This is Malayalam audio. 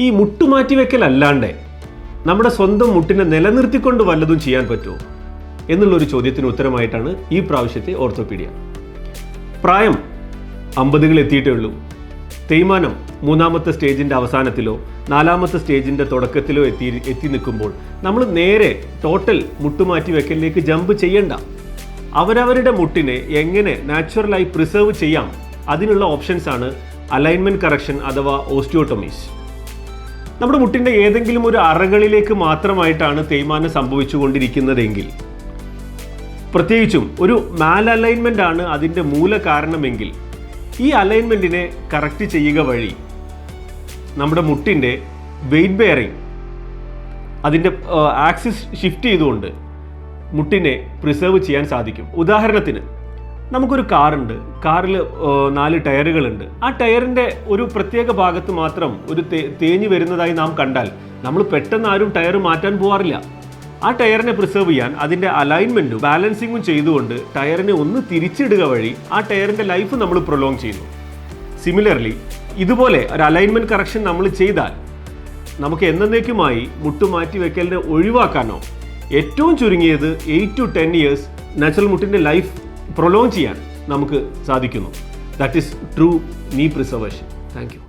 ഈ മുട്ടുമാറ്റിവെക്കൽ അല്ലാണ്ട് നമ്മുടെ സ്വന്തം മുട്ടിനെ നിലനിർത്തിക്കൊണ്ട് വല്ലതും ചെയ്യാൻ പറ്റുമോ എന്നുള്ളൊരു ചോദ്യത്തിന് ഉത്തരമായിട്ടാണ് ഈ പ്രാവശ്യത്തെ ഓർത്തോപീഡിയ. പ്രായം 50കൾ എത്തിയിട്ടേ ഉള്ളൂ. തേയ്മാനം 3ാമത്തെ സ്റ്റേജിൻ്റെ അവസാനത്തിലോ 4ാമത്തെ സ്റ്റേജിൻ്റെ തുടക്കത്തിലോ എത്തി നിൽക്കുമ്പോൾ നമ്മൾ നേരെ ടോട്ടൽ മുട്ടുമാറ്റി വെക്കലിലേക്ക് ജമ്പ് ചെയ്യണ്ട. അവരവരുടെ മുട്ടിനെ എങ്ങനെ നാച്ചുറലായി പ്രിസർവ് ചെയ്യാം അതിനുള്ള ഓപ്ഷൻസാണ് അലൈൻമെൻറ്റ് കറക്ഷൻ അഥവാ ഓസ്റ്റിയോട്ടോമീസ്. നമ്മുടെ മുട്ടിൻ്റെ ഏതെങ്കിലും ഒരു അറകളിലേക്ക് മാത്രമായിട്ടാണ് തേയ്മാനം സംഭവിച്ചുകൊണ്ടിരിക്കുന്നതെങ്കിൽ, പ്രത്യേകിച്ചും ഒരു മാൽ അലൈൻമെൻ്റ് ആണ് അതിൻ്റെ മൂല കാരണമെങ്കിൽ, ഈ അലൈൻമെൻറ്റിനെ കറക്റ്റ് ചെയ്യുക വഴി നമ്മുടെ മുട്ടിൻ്റെ വെയ്റ്റ് ബെയറിങ് അതിൻ്റെ ആക്സിസ് ഷിഫ്റ്റ് ചെയ്തുകൊണ്ട് മുട്ടിനെ പ്രിസർവ് ചെയ്യാൻ സാധിക്കും. ഉദാഹരണത്തിന് നമുക്കൊരു കാറുണ്ട്, കാറിൽ 4 ടയറുകളുണ്ട്. ആ ടയറിൻ്റെ ഒരു പ്രത്യേക ഭാഗത്ത് മാത്രം ഒരു തേഞ്ഞ് വരുന്നതായി നാം കണ്ടാൽ നമ്മൾ പെട്ടെന്ന് ആരും ടയർ മാറ്റാൻ പോകാറില്ല. ആ ടയറിനെ പ്രിസർവ് ചെയ്യാൻ അതിൻ്റെ അലൈൻമെൻറ്റും ബാലൻസിങ്ങും ചെയ്തുകൊണ്ട് ടയറിനെ ഒന്ന് തിരിച്ചിടുക വഴി ആ ടയറിൻ്റെ ലൈഫ് നമ്മൾ പ്രൊലോങ് ചെയ്യുന്നു. സിമിലർലി ഇതുപോലെ ഒരു അലൈൻമെൻറ്റ് കറക്ഷൻ നമ്മൾ ചെയ്താൽ നമുക്ക് എന്നേക്കുമായി മുട്ടുമാറ്റി വെക്കലിനെ ഒഴിവാക്കാനോ ഏറ്റവും ചുരുങ്ങിയത് 8 to 10 years നാച്ചുറൽ മുട്ടിൻ്റെ ലൈഫ് പ്രൊലോങ് ചെയ്യാൻ നമുക്ക് സാധിക്കുന്നു. That is true knee preservation. Thank U.